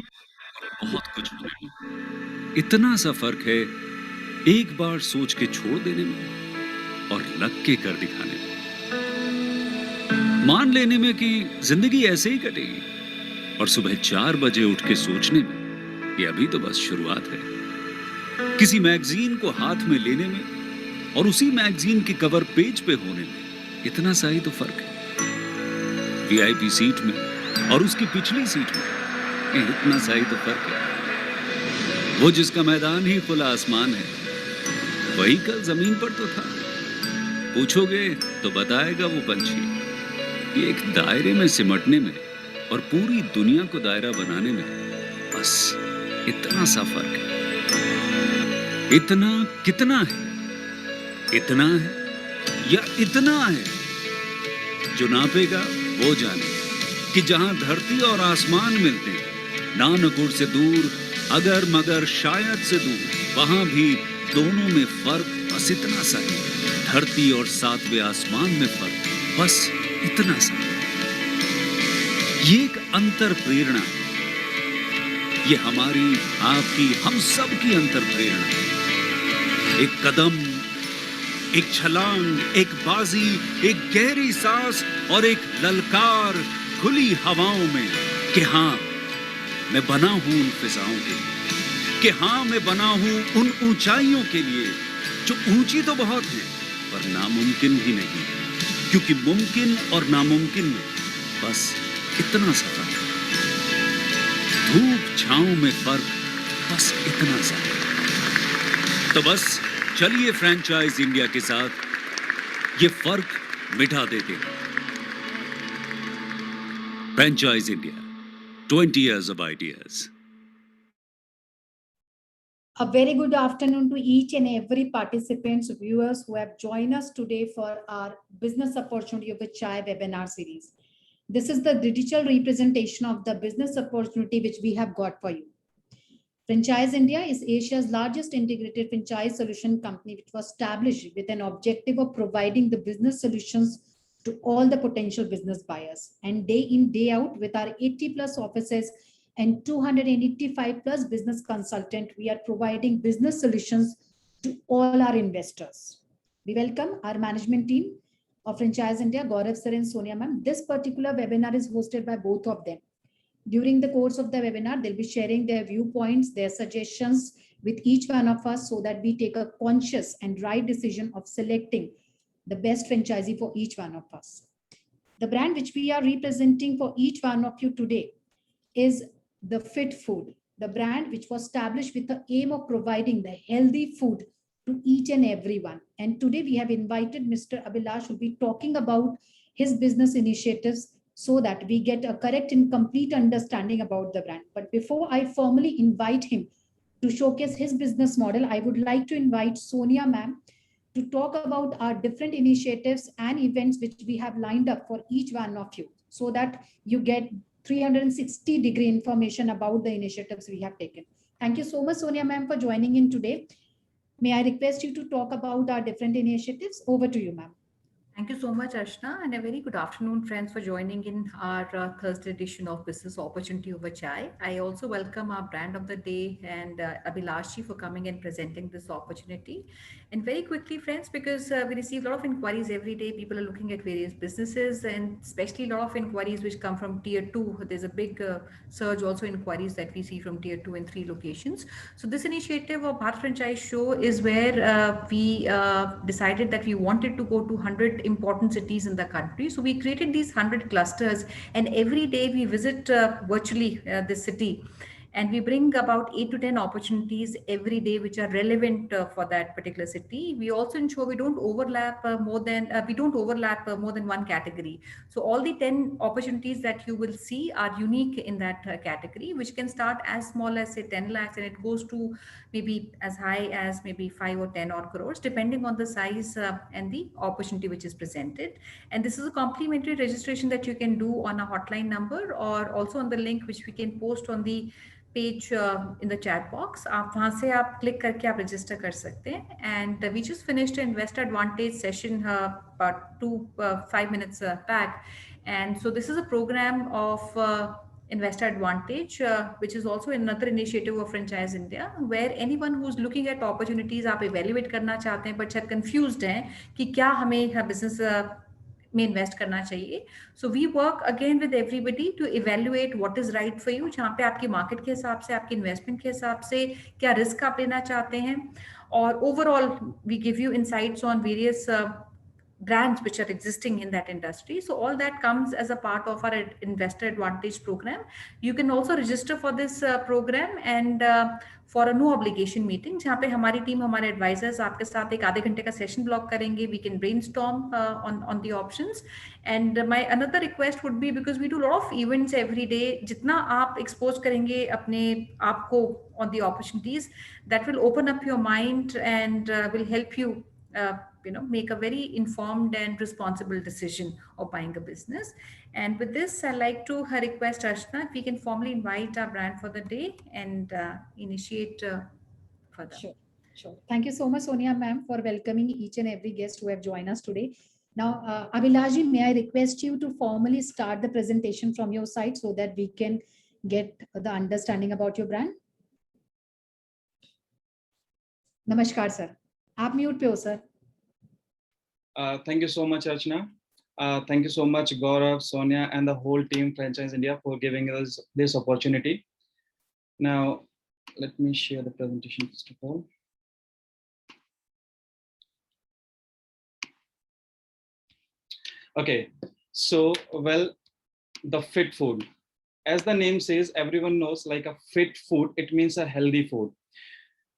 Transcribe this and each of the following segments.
बहुत कुछ होने में। इतना सा फर्क है एक बार सोच के छोड़ देने में और लग के कर दिखाने में। मान लेने में कि जिंदगी ऐसे ही कटेगी और सुबह 4 बजे उठ के सोचने में कि अभी तो बस शुरुआत है। किसी मैगजीन को हाथ में लेने में और उसी मैगजीन के कवर पेज पे होने में इतना सा ही तो फर्क है। वीआईपी सीट में और उसकी पिछली सीट में इतना सा ही तो फर्क है। वो जिसका मैदान ही खुला आसमान है, वही कल जमीन पर तो था। पूछोगे तो बताएगा वो पंछी कि एक दायरे में सिमटने में और पूरी दुनिया को दायरा बनाने में बस इतना सा फर्क है। इतना कितना है? इतना है या इतना है? जो नापेगा वो जाने कि जहां धरती और आसमान मिलते हैं, नानकुर से दूर, अगर मगर शायद से दूर, वहां भी दोनों में फर्क बस इतना सा है। धरती और सातवें आसमान में फर्क बस इतना सा है। ये एक अंतर प्रेरणा है। ये हमारी, आपकी, हम सब की अंतर प्रेरणा है। एक कदम, एक छलांग, एक बाजी, एक गहरी सांस और एक ललकार खुली हवाओं में कि हाँ, मैं बना हूं उन फिजाओं के लिए, कि हाँ, मैं बना हूं उन ऊंचाइयों के लिए जो ऊंची तो बहुत है पर नामुमकिन भी नहीं, क्योंकि मुमकिन और नामुमकिन में बस इतना सा फर्क है। धूप छांव में फर्क बस इतना सा है। तो बस चलिए फ्रेंचाइज इंडिया के साथ ये फर्क मिटा देते हैं। Franchise India, 20 years of ideas. A very good afternoon to each and every participants, viewers who have joined us today for our Business Opportunity of a Chai webinar series. This is the digital representation of the business opportunity which we have got for you. Franchise India is Asia's largest integrated franchise solution company, which was established with an objective of providing the business solutions to all the potential business buyers. And day in, day out, with our 80 plus offices and 285 plus business consultant, we are providing business solutions to all our investors. We welcome our management team of Franchise India, Gaurav sir and Sonia ma'am. This particular webinar is hosted by both of them. During the course of the webinar, they'll be sharing their viewpoints, their suggestions with each one of us so that we take a conscious and right decision of selecting the best franchisee for each one of us. The brand which we are representing for each one of you today is the Fit Food, the brand which was established with the aim of providing the healthy food to each and everyone. And today we have invited Mr. Abhilash, who will be talking about his business initiatives so that we get a correct and complete understanding about the brand. But before I formally invite him to showcase his business model, I would like to invite Sonia ma'am to talk about our different initiatives and events which we have lined up for each one of you so that you get 360-degree information about the initiatives we have taken. Thank you so much, Sonia ma'am, for joining in today. May I request you to talk about our different initiatives? Over to you, ma'am. Thank you so much, Ashna, and a very good afternoon, friends, for joining in our Thursday edition of Business Opportunity Over Chai. I also welcome our brand of the day and Abhilashi for coming and presenting this opportunity. And very quickly, friends, because we receive a lot of inquiries every day, people are looking at various businesses, and especially a lot of inquiries which come from tier 2. There's a big surge also inquiries that we see from tier 2 and 3 locations. So this initiative of Bharat Franchise Show is where we decided that we wanted to go to 100 important cities in the country. So we created these 100 clusters, and every day we visit virtually this city, and we bring about 8 to 10 opportunities every day which are relevant for that particular city. We also ensure we don't overlap more than one category. So all the 10 opportunities that you will see are unique in that category, which can start as small as say 10 lakhs, and it goes to maybe as high as maybe 5 or 10 or crores, depending on the size and the opportunity which is presented. And this is a complimentary registration that you can do on a hotline number or also on the link which we can post on the page in the chat box. आप वहाँ से आप click करके आप register कर सकते हैं. And we just finished investor advantage session about 5 minutes back. And so this is a program of Investor Advantage, which is also another initiative of Franchise India, where anyone who's looking at opportunities, आप evaluate करना चाहते हैं, but शायद confused हैं कि क्या हमें business में invest करना चाहिए. So we work again with everybody to evaluate what is right for you, जहाँ पे आपकी market के हिसाब से, आपकी investment के हिसाब से क्या risk आप लेना चाहते हैं, और overall we give you insights on various brands which are existing in that industry. So all that comes as a part of our investor advantage program. You can also register for this program and for a no obligation meeting, जहाँ पे हमारी team, हमारे advisors आपके साथ एक आधे घंटे का session block करेंगे. We can brainstorm on the options. And my another request would be, because we do a lot of events every day, जितना आप expose करेंगे अपने आप को on the opportunities, that will open up your mind and will help you make a very informed and responsible decision of buying a business. And with this, I'd like to request Archana if we can formally invite our brand for the day and initiate further. Sure. Thank you so much, Sonia ma'am, for welcoming each and every guest who have joined us today. Now, Abhilashi, may I request you to formally start the presentation from your side so that we can get the understanding about your brand? Namaskar, sir. आप mute पे हो sir. Thank you so much, Archana. Thank you so much, Gaurav, Sonia, and the whole team Franchise India for giving us this opportunity. Now, let me share the presentation first of all. Okay, so, well, the fit food. As the name says, everyone knows like a fit food, it means a healthy food.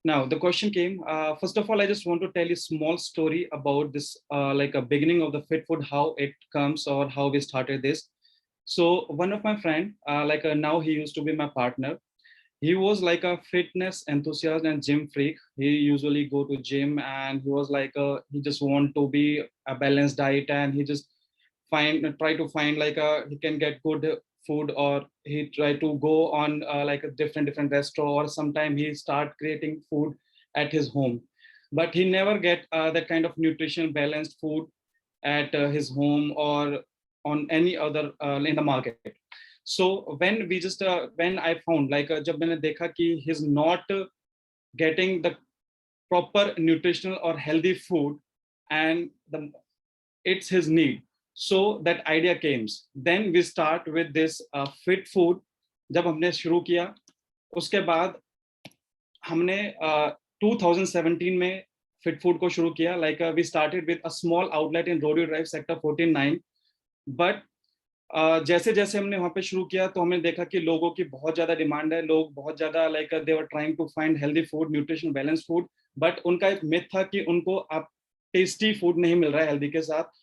Now, the question came, first of all, I just want to tell you a small story about this, like a beginning of the fit food, how it comes or how we started this. So one of my friend, now he used to be my partner. He was like a fitness enthusiast and gym freak. He usually go to gym and he was like, he just want to be a balanced diet, and he just try to find like he can get good food, or he try to go on like a different restaurant, or sometime he start creating food at his home, but he never get that kind of nutrition balanced food at his home or on any other in the market. So when we just when I found like jab maine dekha ki he's not getting the proper nutritional or healthy food, and it's his need. So that idea came. Then we start with this fit food. जब हमने शुरू किया, उसके बाद हमने 2017 में fit food को शुरू किया. Like we started with a small outlet in Rodeo Drive, Sector 14-9. But जैसे जैसे हमने वहाँ पे शुरू किया, तो हमने देखा कि लोगों की बहुत ज़्यादा डिमांड है. लोग बहुत ज़्यादा like they were trying to find healthy food, nutrition balanced food. But उनका एक myth था कि उनको आप tasty food नहीं मिल रहा है healthy के साथ.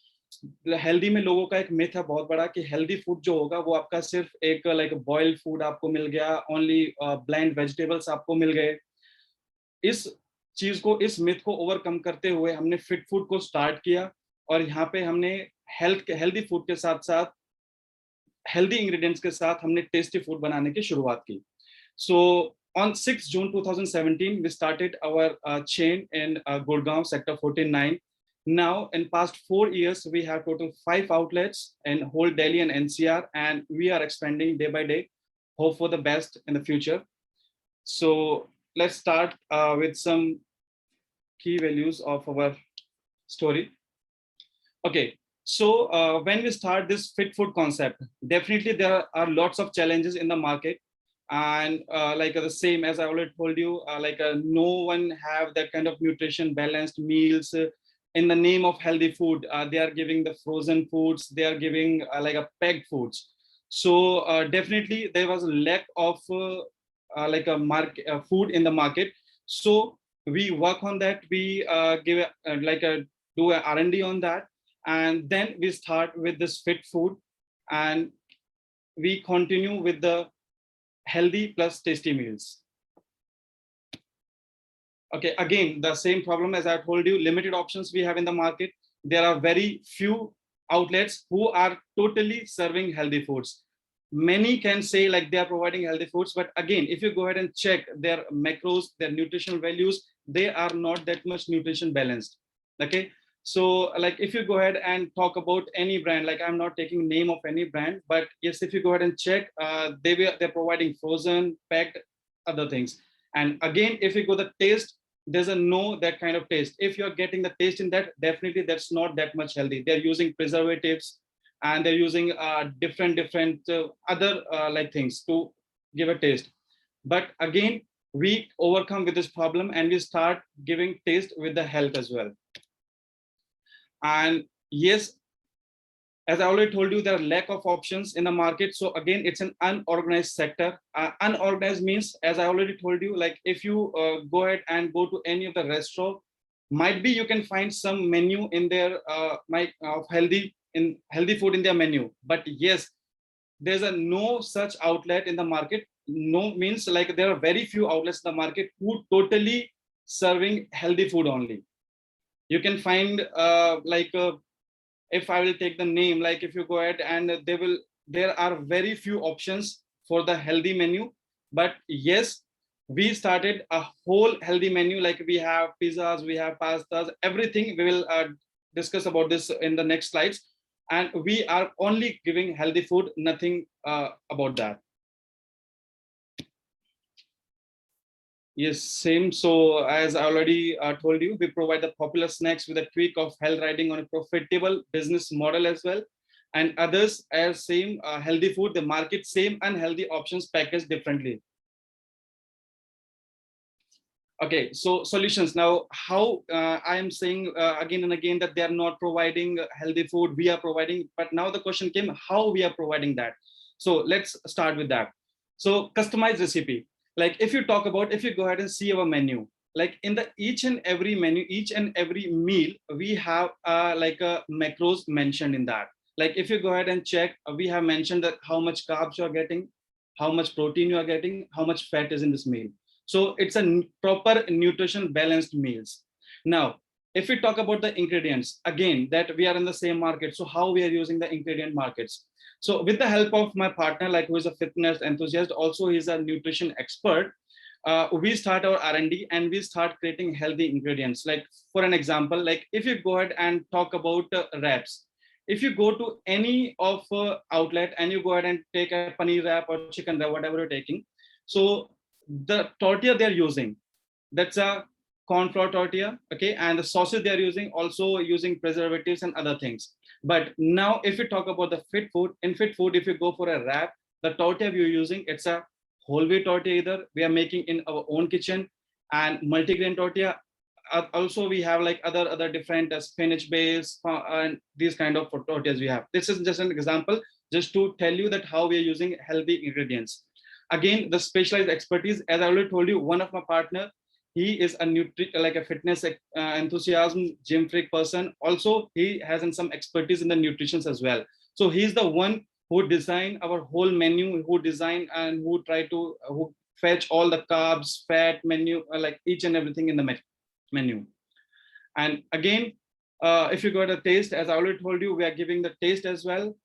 हेल्दी में लोगों का एक मिथ है बहुत बड़ा कि हेल्दी फूड जो होगा वो आपका सिर्फ एक लाइक बॉइल्ड फूड आपको मिल गया, ओनली ब्लेंड वेजिटेबल्स आपको मिल गए. इस चीज को, इस मिथ को ओवरकम करते हुए हमने फिट फूड को स्टार्ट किया, और यहाँ पे हमने हेल्दी फूड के साथ साथ हेल्दी इंग्रेडिएंट्स के साथ हमने टेस्टी फूड बनाने की शुरुआत की. सो on 6 June 2017 we started our chain in Gurgaon, Sector 14-9. Now, in past 4 years, we have total 5 outlets in whole Delhi and NCR, and we are expanding day by day. Hope for the best in the future. So let's start with some key values of our story. Okay, so when we start this fit food concept, definitely there are lots of challenges in the market, and like the same as I already told you, no one have that kind of nutrition balanced meals. In the name of healthy food, they are giving the frozen foods, they are giving like a packed foods. So definitely there was a lack of like a market food in the market. So we work on that, we give do a R&D on that, and then we start with this fit food, and we continue with the healthy plus tasty meals. Okay, again, the same problem as I told you, limited options we have in the market. There are very few outlets who are totally serving healthy foods. Many can say like they are providing healthy foods, but again, if you go ahead and check their macros, their nutritional values, they are not that much nutrition balanced. Okay, So like if you go ahead and talk about any brand, like I'm not taking name of any brand, but yes, if you go ahead and check, they're providing frozen, packed, other things. And again, if you go the taste, there's a no that kind of taste. If you're getting the taste in that, definitely that's not that much healthy. They're using preservatives and they're using different other like things to give a taste. But again, we overcome with this problem and we start giving taste with the health as well. And yes, as I already told you, there are lack of options in the market. So again, it's an unorganized sector. Unorganized means, as I already told you, like if you go ahead and go to any of the restaurant, might be you can find some menu in their healthy food in their menu. But yes, there's a no such outlet in the market. No means like there are very few outlets in the market who totally serving healthy food only. You can find if I will take the name, like if you go ahead and there are very few options for the healthy menu. But yes, we started a whole healthy menu, like we have pizzas, we have pastas, everything. We will discuss about this in the next slides. And we are only giving healthy food, nothing about that. Yes, same. So as I already told you, we provide the popular snacks with a tweak of health riding on a profitable business model as well. And others as same healthy food, the market same unhealthy options packaged differently. Okay, so solutions. Now, how I am saying again and again that they are not providing healthy food, we are providing. But now the question came, how we are providing that. So let's start with that. So customized recipe. Like if you talk about, if you go ahead and see our menu, like in the each and every menu, each and every meal, we have like a macros mentioned in that. Like if you go ahead and check, we have mentioned that how much carbs you are getting, how much protein you are getting, how much fat is in this meal. So it's a proper nutrition balanced meals. Now, if we talk about the ingredients, again, that we are in the same market. So how we are using the ingredient markets. So with the help of my partner, like who is a fitness enthusiast, also he's a nutrition expert, we start our R&D and we start creating healthy ingredients. Like for an example, like if you go ahead and talk about wraps, if you go to any of outlet and you go ahead and take a paneer wrap or chicken wrap, whatever you're taking, so the tortilla they're using, that's a corn flour tortilla, okay, and the sauces they're using also using preservatives and other things. But now if we talk about the fit food, in fit food, if you go for a wrap, the tortilla we're using, it's a whole wheat tortilla either we are making in our own kitchen, and multigrain tortilla. Also we have like other different spinach base and these kind of tortillas we have. This is just an example, just to tell you that how we are using healthy ingredients. Again, the specialized expertise, as I already told you, one of my partner, he is a fitness enthusiasm, gym freak person. Also, he has some expertise in the nutrition as well. So he's the one who designed our whole menu, who designed and who try to who fetch all the carbs, fat menu, like each and everything in the menu. And again, if you go to taste, as I already told you, we are giving the taste as well.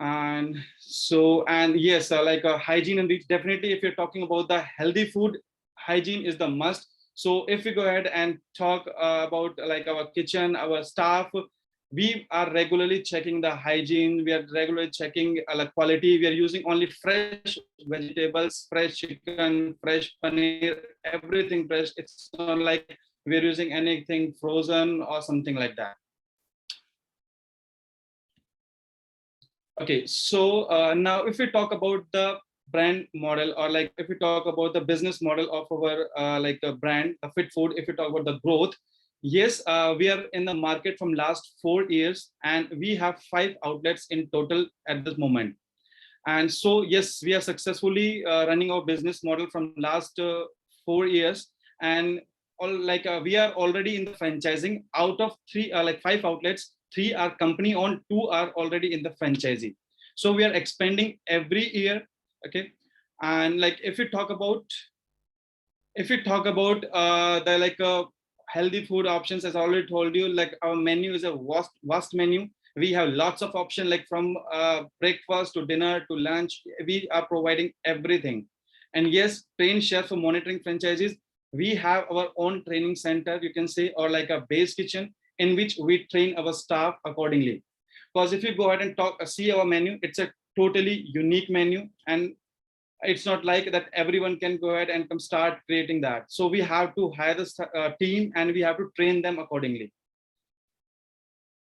And so, and yes, like hygiene and definitely if you're talking about the healthy food, hygiene is the must. So if we go ahead and talk about like our kitchen, our staff, we are regularly checking the hygiene, we are regularly checking like quality. We are using only fresh vegetables, fresh chicken, fresh paneer, everything fresh. It's not like we're using anything frozen or something like that. Okay, so now if we talk about the brand model, or like if we talk about the business model of our like a brand, a fit food, if we talk about the growth, yes, we are in the market from last 4 years and we have 5 outlets in total at this moment. And so, yes, we are successfully running our business model from last 4 years, and we are already in the franchising. Out of 3 like 5 outlets, 3 are company owned, 2 are already in the franchisee. So we are expanding every year. Okay, and like if we talk about the like healthy food options, as I already told you, like our menu is a vast menu. We have lots of options, like from breakfast to dinner to lunch. We are providing everything. And yes, train chefs for monitoring franchises. We have our own training center, you can say, or like a base kitchen. in which we train our staff accordingly. Because if you go ahead and see our menu, it's a totally unique menu, and it's not like that everyone can go ahead and come start creating that. So we have to hire the team and we have to train them accordingly.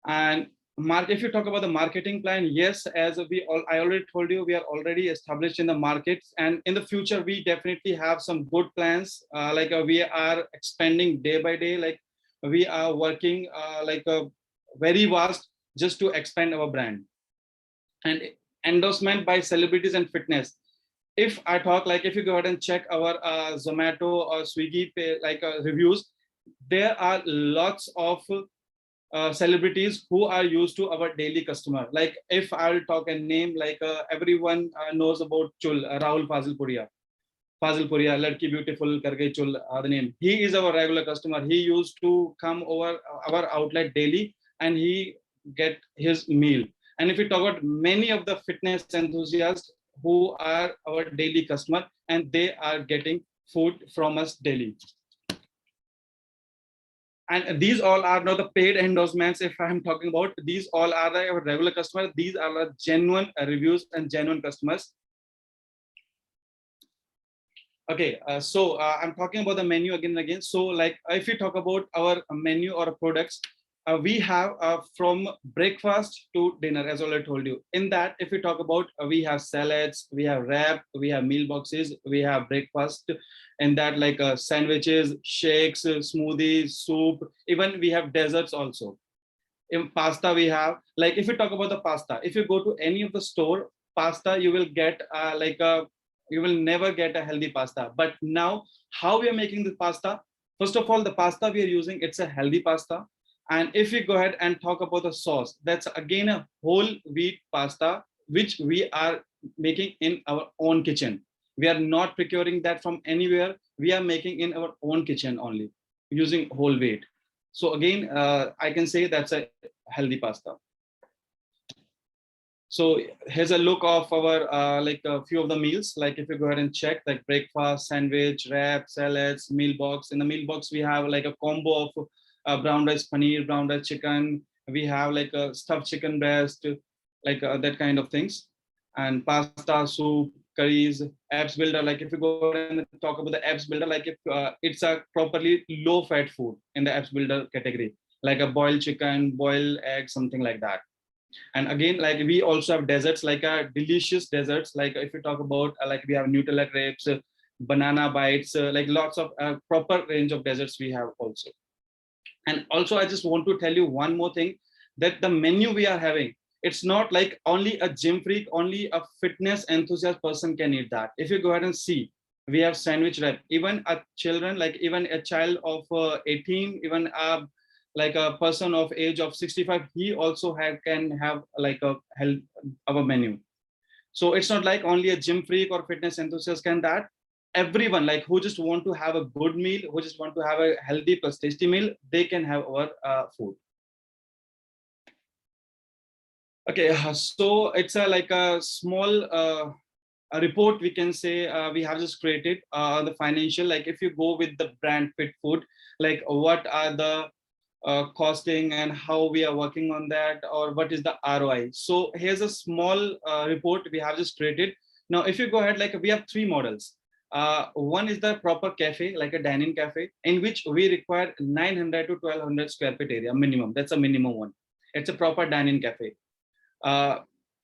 And if you talk about the marketing plan, yes, as I already told you, we are already established in the markets, and in the future we definitely have some good plans. We are expanding day by day. Like we are working very vast just to expand our brand. And endorsement by celebrities and fitness. If I talk, like if you go ahead and check our Zomato or Swiggy reviews, there are lots of celebrities who are used to our daily customer. Like if I'll talk a name, everyone knows about Chul, Rahul Fazilpuria, Ladki Beautiful Karke Chul, the name. He is our regular customer. He used to come over our outlet daily and he get his meal. And if we talk about many of the fitness enthusiasts who are our daily customer, and they are getting food from us daily. And these all are not the paid endorsements. If I'm talking about, these all are our regular customers. These are the genuine reviews and genuine customers. Okay, so I'm talking about the menu again and again. So like if you talk about our menu or products, we have from breakfast to dinner, as already told you. In that, if we talk about, we have salads, we have wrap, we have meal boxes, we have breakfast, and that like sandwiches, shakes, smoothies, soup, even we have desserts also. In pasta, we have, like if you talk about the pasta, if you go to any of the store, pasta, you will get you will never get a healthy pasta. But now, how we are making the pasta? First of all, the pasta we are using, it's a healthy pasta. And if we go ahead and talk about the sauce, that's again a whole wheat pasta, which we are making in our own kitchen. We are not procuring that from anywhere. We are making in our own kitchen only, using whole wheat. So again, I can say that's a healthy pasta. So here's a look of our a few of the meals. Like if you go ahead and check, like breakfast, sandwich, wrap, salads, meal box. In the meal box, we have like a combo of brown rice paneer, brown rice chicken. We have like a stuffed chicken breast, that kind of things. And pasta, soup, curries, abs builder. Like if you go and talk about the abs builder, like if it's a properly low fat food in the abs builder category, like a boiled chicken, boiled egg, something like that. And again, like we also have desserts, like delicious desserts. Like if you talk about, like we have Nutella crepes, banana bites, like lots of proper range of desserts we have also. And also, I just want to tell you one more thing, that the menu we are having, it's not like only a gym freak, only a fitness enthusiast person can eat that. If you go ahead and see, we have sandwich wrap. Even a children, like even a child of 18, even like a person of age of 65, he also can have like a health our menu. So it's not like only a gym freak or fitness enthusiast can that. Everyone like who just want to have a good meal, who just want to have a healthy plus tasty meal, they can have our food. Okay, so it's like a small a report we can say we have just created the financial, like if you go with the brand Fit Food, like what are the costing and how we are working on that, or what is the ROI. So here's a small report we have just created. Now, if you go ahead, like we have three models. One is the proper cafe, like a dining cafe, in which we require 900 to 1200 square feet area minimum. That's a minimum one. It's a proper dining cafe.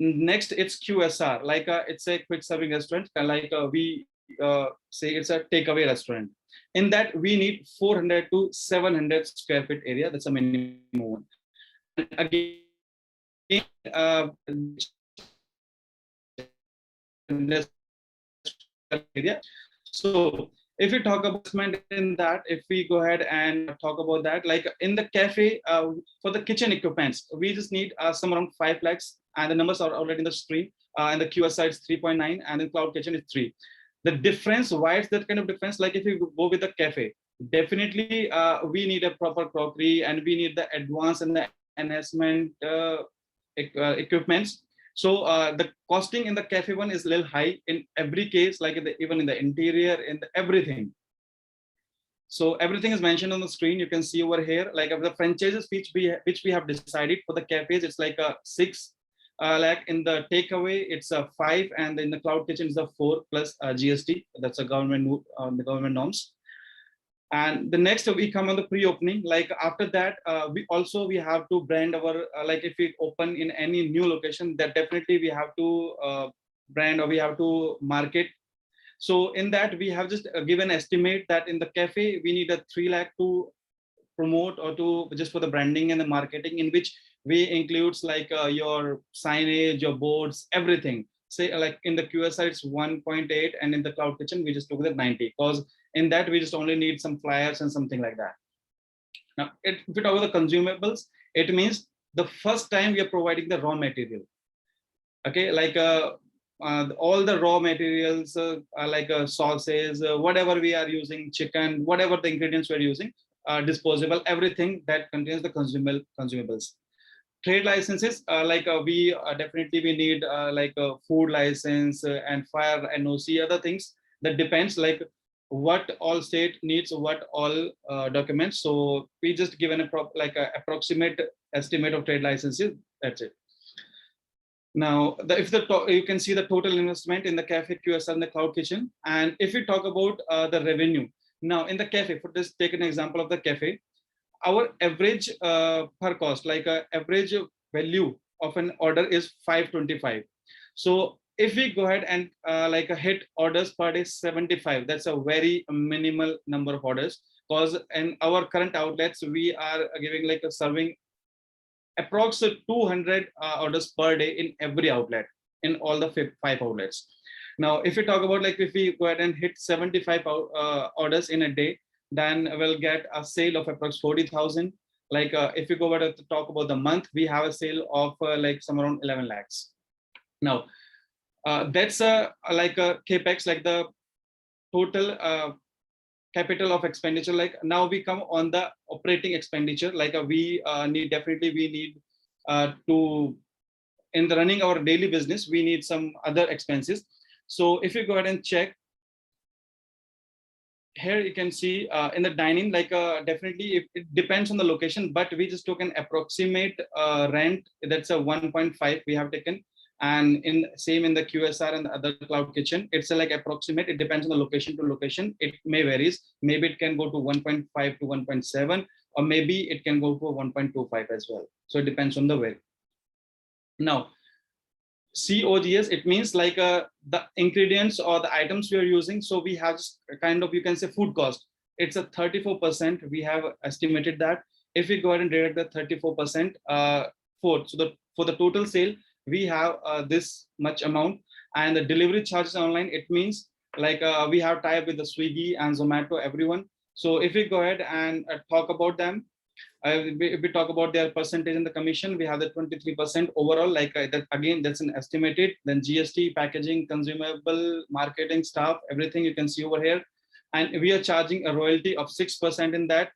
Next, it's QSR, like it's a quick serving restaurant, like we say it's a takeaway restaurant. In that, we need 400 to 700 square feet area. That's a minimum one. And again, area. So if we talk about in that, if we go ahead and talk about that, like in the cafe, for the kitchen equipments, we just need some around 5 lakhs, and the numbers are already in the screen. And the QSR is 3.9, and the cloud kitchen is 3. The difference, why it's that kind of difference? Like if you go with the cafe, definitely we need a proper crockery, and we need the advanced and the enhancement equipments. So the costing in the cafe one is a little high in every case, like even in the interior, in everything. So everything is mentioned on the screen. You can see over here, like of the franchises which we have decided for the cafes, it's like a 6 lakh. In the takeaway, it's a 5, and in the cloud kitchen is a 4 plus GST. That's a the government norms. And the next we come on the pre-opening. Like after that, we have to brand our like if we open in any new location, that definitely we have to brand, or we have to market. So in that, we have just given estimate that in the cafe, we need a 3 lakh to promote, or to just for the branding and the marketing, in which we includes like your signage, your boards, everything. Say like in the QSR, it's 1.8, and in the cloud kitchen, we just took the 90, because in that we just only need some flyers and something like that. Now, if we talk about the consumables, it means the first time we are providing the raw material. Okay, like all the raw materials, like sauces, whatever we are using, chicken, whatever the ingredients we're using, disposable, everything that contains the consumables. Trade licenses, like we definitely we need like a food license and fire NOC, other things. That depends like what all state needs, what all documents. So we just given a like a approximate estimate of trade licenses. That's it. Now, you can see the total investment in the cafe, QSR, and the cloud kitchen. And if we talk about the revenue, now in the cafe, for this, take an example of the cafe, our average per cost, like average value of an order is 525. So if we go ahead and like hit orders per day 75, that's a very minimal number of orders, because in our current outlets, we are giving like a serving approximately 200 orders per day in every outlet, in all the 5 outlets. Now, if we talk about like if we go ahead and hit 75 orders in a day, then we'll get a sale of approximately 40,000. Like if we go ahead to talk about the month, we have a sale of like some around 11 lakhs. Now, that's like a capex, like the total capital of expenditure. Like now we come on the operating expenditure, like we need to, in the running our daily business, we need some other expenses. So if you go ahead and check here, you can see in the dining, like definitely it depends on the location, but we just took an approximate rent, that's a 1.5 we have taken. And in same in the QSR and the other cloud kitchen, it's a like approximate. It depends on the location to location. It may varies. Maybe it can go to 1.5 to 1.7, or maybe it can go to 1.25 as well. So it depends on the way. Now, COGS, it means like the ingredients or the items we are using. So we have kind of, you can say food cost. It's a 34%. We have estimated that. If we go ahead and deduct the 34% for the total sale, we have this much amount. And the delivery charges online, it means like we have tie up with the Swiggy and Zomato, everyone. So if we go ahead and talk about them, if we talk about their percentage in the commission, we have the 23% overall. Like that, again, that's an estimated. Then GST, packaging, consumable, marketing, staff, everything you can see over here. And we are charging a royalty of 6% in that.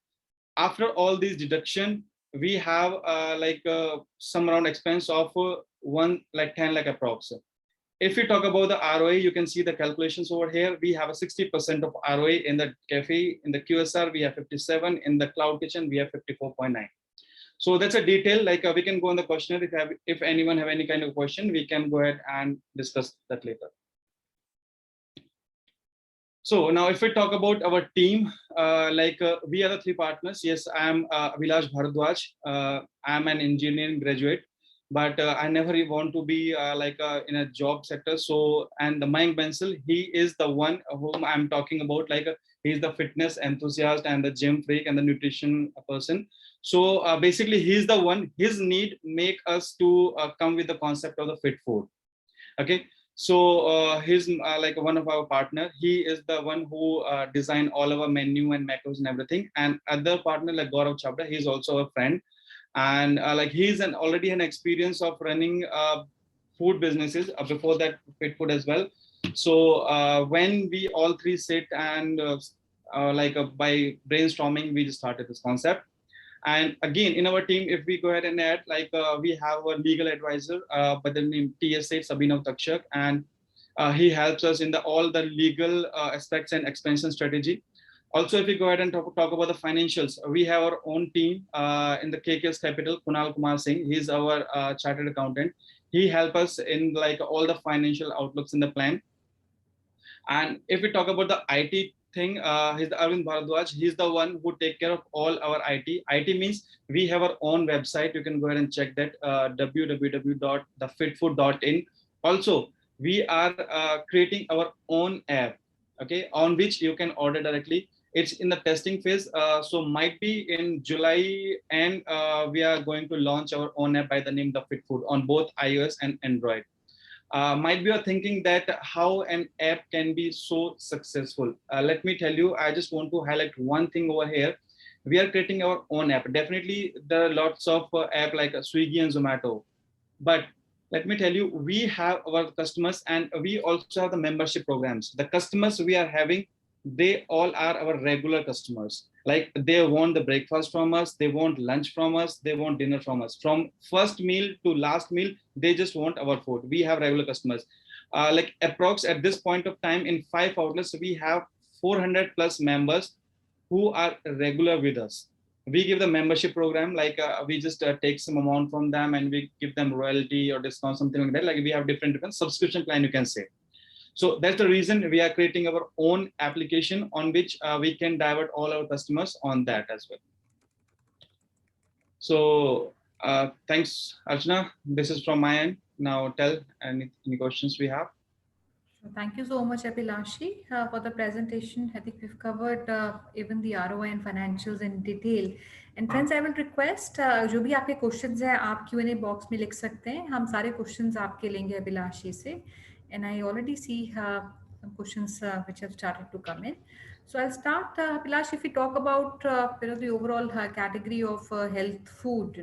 After all these deduction, we have like some around expense of 10 lakh approx. If we talk about the ROA, you can see the calculations over here. We have a 60% of ROA in the cafe. In the QSR, we have 57. In the cloud kitchen, we have 54.9. So that's a detail. Like we can go on the questionnaire. If anyone have any kind of question, we can go ahead and discuss that later. So now if we talk about our team, we are the 3 partners. Yes, I am Vilash Bharadwaj. I am an engineering graduate, but I never want to be in a job sector. So, and the Mayank Bansal, he is the one whom I'm talking about. Like he's the fitness enthusiast and the gym freak and the nutrition person. So basically he's the one, his need make us to come with the concept of the fit food. Okay. So he's like one of our partner. He is the one who designed all our menu and macros and everything. And other partner like Gaurav Chabda, he's also a friend. And like he's already an experience of running food businesses before that, fit food as well. So when we all 3 sit and by brainstorming, we just started this concept. And again, in our team, if we go ahead and add, we have a legal advisor by the name TSA Sabinav Takshak, and he helps us in all the legal aspects and expansion strategy. Also, if we go ahead and talk about the financials, we have our own team in the KKS Capital, Kunal Kumar Singh. He's our chartered accountant. He helps us in like all the financial outlooks in the plan. And if we talk about the IT thing, he's the Arvind Bharadwaj. He's the one who take care of all our IT. IT means we have our own website. You can go ahead and check that, www.thefitfood.in. Also, we are creating our own app, okay, on which you can order directly. It's in the testing phase, so might be in July, and we are going to launch our own app by the name The Fit Food on both iOS and Android. Might be you're thinking that how an app can be so successful. Let me tell you, I just want to highlight one thing over here. We are creating our own app. Definitely, there are lots of app like Swiggy and Zomato, but let me tell you, we have our customers and we also have the membership programs. The customers we are having, they all are our regular customers. Like they want the breakfast from us, they want lunch from us, they want dinner from us. From first meal to last meal, they just want our food. We have regular customers. Like approx at this point of time in 5 outlets, we have 400 plus members who are regular with us. We give the membership program, like we just take some amount from them and we give them royalty or discount, something like that. Like we have different subscription plan, you can say. So that's the reason we are creating our own application on which we can divert all our customers on that as well. So thanks, Archana. This is from my end. Now tell any questions we have. Thank you so much, Abhilashi, for the presentation. I think we've covered even the ROI and financials in detail. And friends, I will request जो भी आपके questions हैं आप Q&A box में लिख सकते हैं. हम सारे questions आपके लेंगे अभिलाषी से. And I already see some questions which have started to come in. So I'll start, Abhilash, if we talk about the overall category of health food,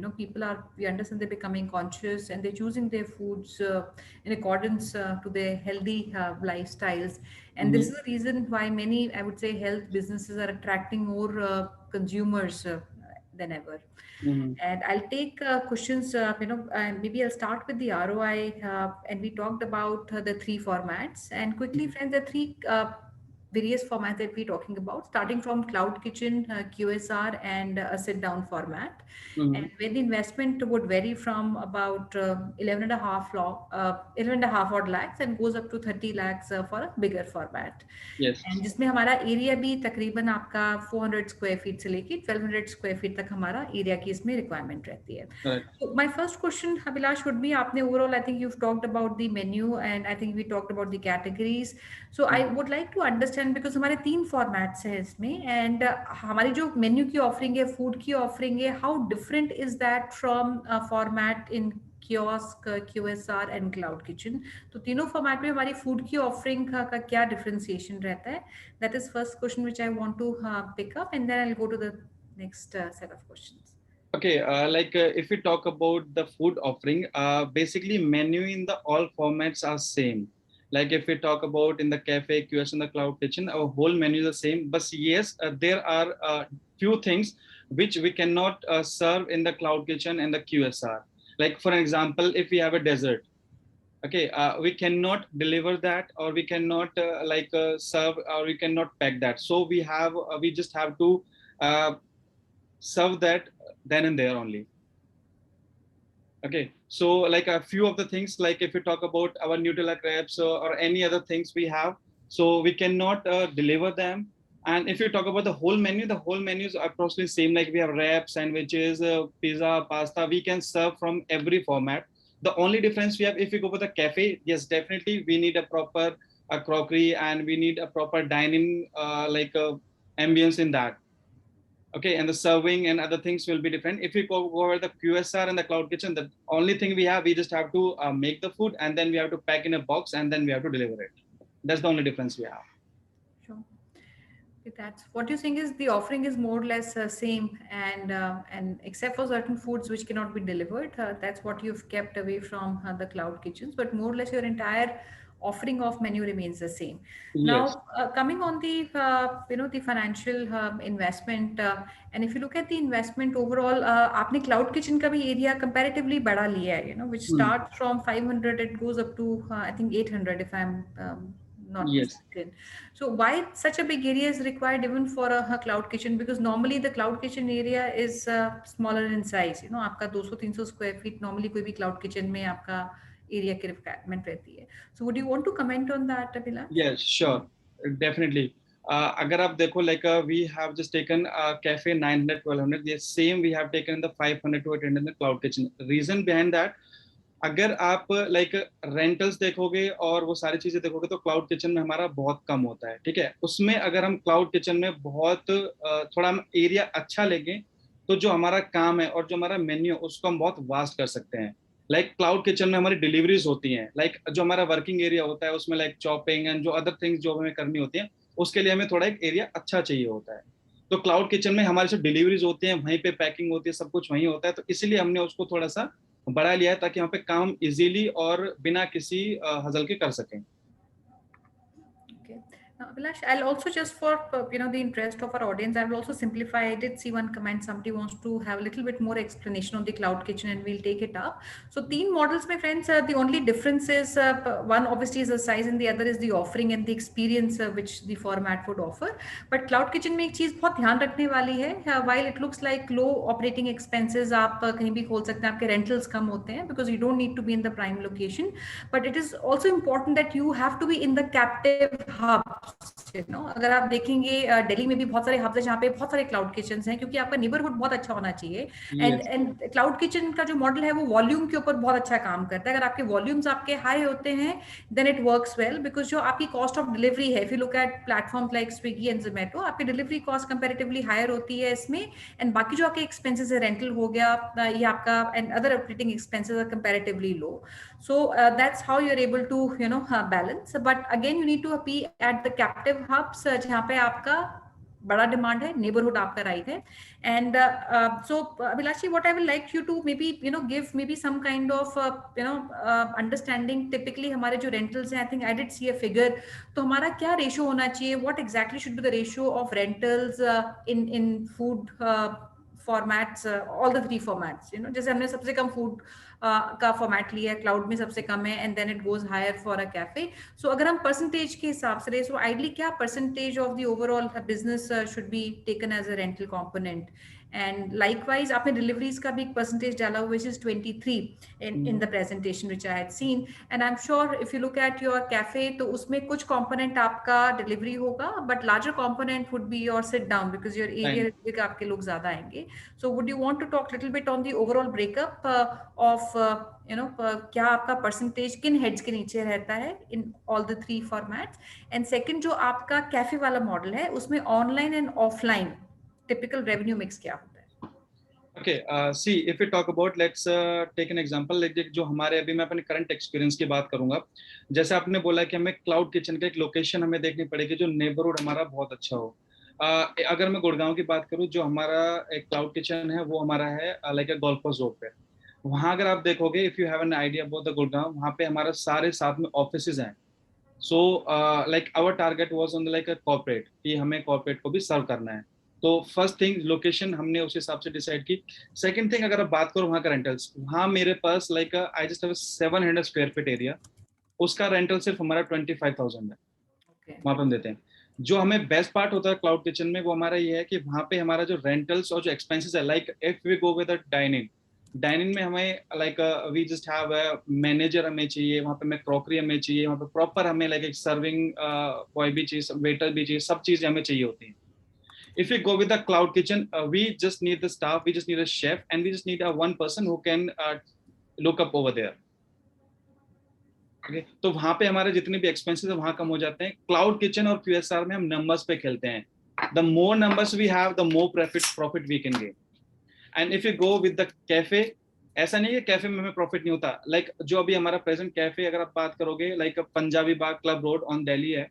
we understand they're becoming conscious and they're choosing their foods in accordance to their healthy lifestyles. And this is the reason why many, I would say, health businesses are attracting more consumers than ever. And I'll take questions, maybe I'll start with the ROI, and we talked about the 3 formats. And quickly, friends, the 3 various formats that we're talking about, starting from Cloud Kitchen, QSR, and a sit-down format. And where the investment would vary from about 11.5 odd lakhs and goes up to 30 lakhs for a bigger format. Yes. And जिसमें हमारा area भी तकरीबन आपका 400 square feet से लेके 1200 square feet तक हमारा area की इसमें रिक्वायरमेंट रहती है. So my first question, Abhilash, would be आपने overall, I think you've talked about the menu and I think we talked about the categories. So I would like to understand, because हमारे 3 formats हैं इसमें, and हमारी जो menu की offering है, food की offering है, how different is that from a format in kiosk, QSR and Cloud Kitchen? तो तीनों format में हमारी food की offering का क्या differentiation रहता है? That is first question which I want to pick up, and then I'll go to the next set of questions. Okay, if we talk about the food offering, basically menu in the all formats are same. Like if we talk about in the cafe, QS, and the Cloud Kitchen, our whole menu is the same. But yes, there are few things which we cannot serve in the Cloud Kitchen and the QSR. Like for example, if we have a dessert, okay, we cannot deliver that, or we cannot serve, or we cannot pack that. So we just have to serve that then and there only. Okay, so like a few of the things, like if you talk about our Nutella crepes or any other things we have, so we cannot deliver them. And if you talk about the whole menu is approximately same. Like we have wraps, sandwiches, pizza, pasta. We can serve from every format. The only difference we have, if you go for the cafe, yes, definitely we need a proper crockery and we need a proper dining ambience in that. Okay, and the serving and other things will be different. If we go over the QSR and the Cloud Kitchen, the only thing we just have to make the food, and then we have to pack in a box, and then we have to deliver it. That's the only difference we have. Sure. Okay, that's what you're saying is the offering is more or less same, and except for certain foods which cannot be delivered, that's what you've kept away from the Cloud Kitchens. But more or less your entire offering of menu remains the same. Yes. Now, coming on the the financial investment, and if you look at the investment overall, आपने Cloud Kitchen का भी area comparatively बड़ा लिया है, which starts from 500, it goes up to I think 800 if I'm not Yes. certain. So why such a big area is required even for a cloud kitchen? Because normally the cloud kitchen area is smaller in size. You know, आपका 200-300 square feet normally कोई भी cloud kitchen में आपका area की requirement रहती है. So would you want to comment on that, Abhilash? Yes, sure, definitely. अगर आप देखो like we have just taken cafe 900 1200, the same we have taken the 500 to 800 in the cloud kitchen. Reason behind that, अगर आप like rentals देखोगे और वो सारी चीजें देखोगे तो क्लाउड किचन में हमारा बहुत कम होता है, ठीक है। उसमें अगर हम क्लाउड किचन में बहुत थोड़ा हम एरिया अच्छा लेंगे तो जो हमारा काम है और जो हमारा मेन्यू उसको हम बहुत वास्ट कर सकते हैं। लाइक क्लाउड किचन में हमारी डिलीवरीज होती हैं, लाइक जो हमारा वर्किंग एरिया होता है उसमें लाइक चॉपिंग एंड जो अदर थिंग्स जो हमें करनी होती हैं उसके लिए हमें थोड़ा एक एरिया अच्छा चाहिए होता है। तो क्लाउड किचन में हमारी जो डिलीवरीज होती हैं वहीं पे पैकिंग होती है, सब कुछ वहीं होता है, तो इसीलिए हमने उसको थोड़ा सा बढ़ा लिया है ताकि वहाँ पे काम इजीली और बिना किसी हजल के कर सकें। Okay. Now, Abhilash, I'll also just for the interest of our audience, I will also simplify. I did see one comment. Somebody wants to have a little bit more explanation on the cloud kitchen, and we'll take it up. So, teen models, my friends, the only difference is one obviously is the size, and the other is the offering and the experience which the format would offer. But cloud kitchen में एक चीज बहुत ध्यान रखने वाली है. While it looks like low operating expenses, आप कहीं भी खोल सकते हैं, आपके rentals कम होते हैं because you don't need to be in the prime location. But it is also important that you have to be in the captive hub. अगर आप देखेंगे दिल्ली में भी बहुत सारे हब्स हैं जहाँ पे बहुत सारे क्लाउड किचन हैं, क्योंकि आपका नेबरहुड बहुत अच्छा होना चाहिए। एंड क्लाउड किचन का जो मॉडल है वो वॉल्यूम के ऊपर बहुत अच्छा काम करता है। अगर आपके वॉल्यूम्स आपके हाई होते हैं then it works well, because जो आपकी कॉस्ट ऑफ डिलीवरी है, if you look at platforms like Swiggy and Zomato, आपकी डिलीवरी कॉस्ट कंपेरेटिवली हायर होती है इसमें, एंड बाकी जो आपके एक्सपेंसेस है, रेंटल हो गया ये आपका, and other operating expenses are comparatively low. So that's how you're able to balance. But again, you need to be at the captive hubs जहाँ पे आपका बड़ा डिमांड है, नेबरहुड आपका राइट है. And so Abhilashi, what I will like you to maybe give maybe some kind of understanding. Typically हमारे जो rentals हैं, I think I did see a figure, तो हमारा क्या रेशियो होना चाहिए, what exactly should be the ratio of rentals in food formats, all the 3 formats, जैसे हमने सबसे कम फूड का फॉर्मेट लिया है, क्लाउड में सबसे कम है, and then it goes higher for a cafe. So अगर हम परसेंटेज के हिसाब से, सो आइडली क्या percentage of the overall business should be taken as a rental component? And likewise आपने डिलीवरीज का भी एक परसेंटेज डाला हुआ, which is 23 in the presentation which I had seen. And I'm sure if you look at your cafe, तो उसमें कुछ component आपका डिलीवरी होगा, but larger component would be your sit down because your area is big, आपके लोग ज्यादा आएंगे. So would you want to talk little bit on the overall breakup of क्या आपका परसेंटेज किन हेड्स के नीचे रहता है in all the 3 formats? And second, जो आपका कैफे वाला मॉडल है उसमें online and offline typical revenue mix क्या होता है? Okay, see, if we talk about, let's take an example, like जो हमारे, अभी मैं अपने करंट एक्सपीरियंस की बात करूंगा. जैसे आपने बोला कि हमें क्लाउड किचन का एक लोकेशन हमें देखनी पड़ेगी जो नेबरहुड हमारा बहुत अच्छा हो. अगर मैं गुड़गांव की बात करूं, जो हमारा एक क्लाउड किचन है वो हमारा है लाइक गोल्फ कोर्स रोड पे. वहां अगर आप देखोगे, if you have an idea about the Gurgaon, वहां पे हमारा सारे साथ में ऑफिसेज हैं. So like our target was on like a corporate, कि हमें कॉर्पोरेट को भी सर्व करना है. तो फर्स्ट थिंग लोकेशन हमने उस हिसाब से डिसाइड की. सेकंड थिंग, अगर आप बात करो वहाँ का रेंटल्स, वहाँ मेरे पास like I just have 700 square feet area, उसका रेंटल सिर्फ हमारा 25,000 है. वहाँ पे हम देते हैं. जो हमें बेस्ट पार्ट होता है क्लाउड किचन में वो हमारा ये है कि वहाँ पे हमारा जो रेंटल्स और जो एक्सपेंसेस है, like if we go with dining में हमें like we just have a manager हमें चाहिए, वहाँ पे हमें क्रॉकरी हमें चाहिए, वहाँ पे प्रॉपर हमें लाइक एक सर्विंग बॉय भी चाहिए, वेटर भी चाहिए, सब चीजें हमें चाहिए होती हैं. If we go with the cloud kitchen, we just need the staff, we just need a chef, and we just need one person who can look up over there. Okay, तो वहाँ पे हमारे जितने भी एक्सपेंसेस है वहाँ कम हो जाते हैं. क्लाउड किचन और QSR में हम नंबर्स पे खेलते हैं. The more numbers we have, the more profit we can gain. And if you go with the cafe, ऐसा नहीं है कैफे में हमें प्रॉफिट नहीं होता. लाइक जो अभी हमारा प्रेजेंट कैफे अगर आप बात करोगे, like Punjabi Bagh club road on Delhi है,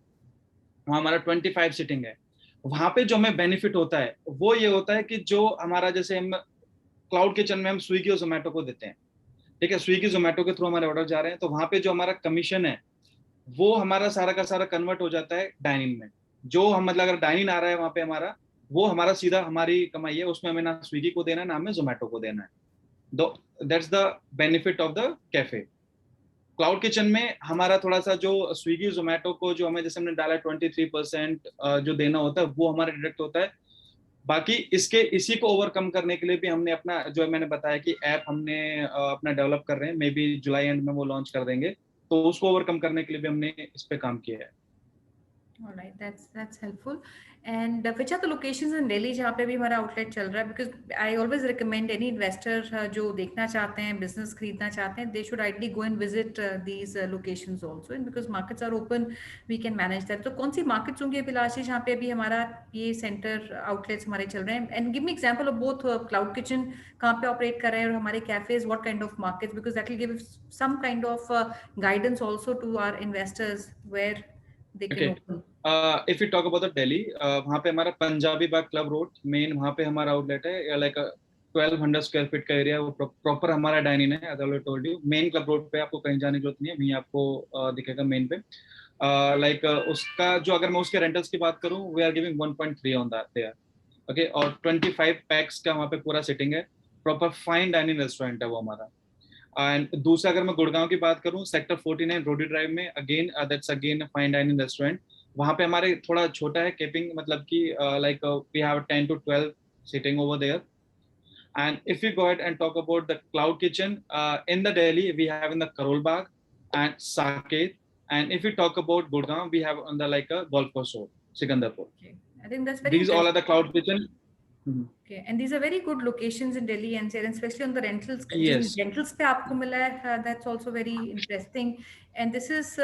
वहाँ हमारा 25 सीटिंग है. वहां पे जो हमें बेनिफिट होता है वो ये होता है कि जो हमारा, जैसे हम क्लाउड किचन में हम स्विगी और जोमेटो को देते हैं, ठीक है, स्विगी जोमेटो के थ्रू हमारे ऑर्डर जा रहे हैं, तो वहां पे जो हमारा कमीशन है वो हमारा सारा का सारा कन्वर्ट हो जाता है डाइनिंग में. जो हम मतलब अगर डाइनिंग आ रहा है वहां पे हमारा, वो हमारा सीधा हमारी कमाई है, उसमें हमें ना स्विगी को देना है ना हमें जोमेटो को देना है. That's the benefit of the cafe. Cloud kitchen में हमारा थोड़ा सा जो स्विगी जोमेटो को जो हमें जैसे हमने डाला 23% जो देना होता है वो हमारा डिडक्ट होता है। बाकी इसी को ओवरकम करने के लिए भी हमने अपना जो मैंने बताया कि ऐप हमने अपना डेवलप कर रहे हैं, मे बी जुलाई एंड में वो लॉन्च कर देंगे, तो उसको ओवरकम करने के लिए भी हमने इस पे काम किया है। All right, that's helpful. And which are the locations in Delhi जहाँ पे भी हमारा आउटलेट चल रहा है? Because I always recommend any investor जो देखना चाहते हैं, business खरीदना चाहते हैं, they should ideally go and visit these locations also. And because markets are open, we can manage that. तो कौन सी markets होंगी अभिलाषी जहाँ पे अभी हमारा ये center outlets हमारे चल रहे हैं? And give me example of both cloud kitchen कहाँ पे operate कर रहे हैं और हमारे cafes what kind of markets, because that will give some kind of guidance also to our investors where they can open. If you talk about the Delhi, वहाँ पे हमारा Punjabi Bagh club road main, वहाँ पे हमारा आउटलेट है, लाइक 1200 स्क्वायर फीट का area, वो proper हमारा डाइनिंग है। As I told you, main club road पे आपको कहीं जाने की जरूरत नहीं है, वहीं आपको दिखेगा मेन पे। लाइक उसका जो, अगर मैं उसके रेंटल्स की बात करूँ, we are giving 1.3 on that there, okay. और 25 पैक्स का वहाँ पे पूरा सिटिंग है, प्रॉपर फाइन डाइनिंग रेस्टोरेंट है वो हमारा। एंड दूसरा अगर मैं गुड़गांव की बात करूं, सेक्टर 49 रोडी ड्राइव में, again that's again fine dining restaurant. वहां पे हमारे थोड़ा छोटा है कीपिंग, मतलब कि like we have 10 to 12 seating over there. And if you go ahead and talk about the cloud kitchen in the Delhi, we have in the Karol Bagh and Saket. And if you talk about Gurgaon, we have on the like golf course road, Sikandarpur. Okay. I think that's very These all are the cloud kitchen. Okay, and these are very good locations in Delhi NCR, and especially on the rentals. Yes. जिन rentals पे आपको मिला है, that's also very interesting. And this is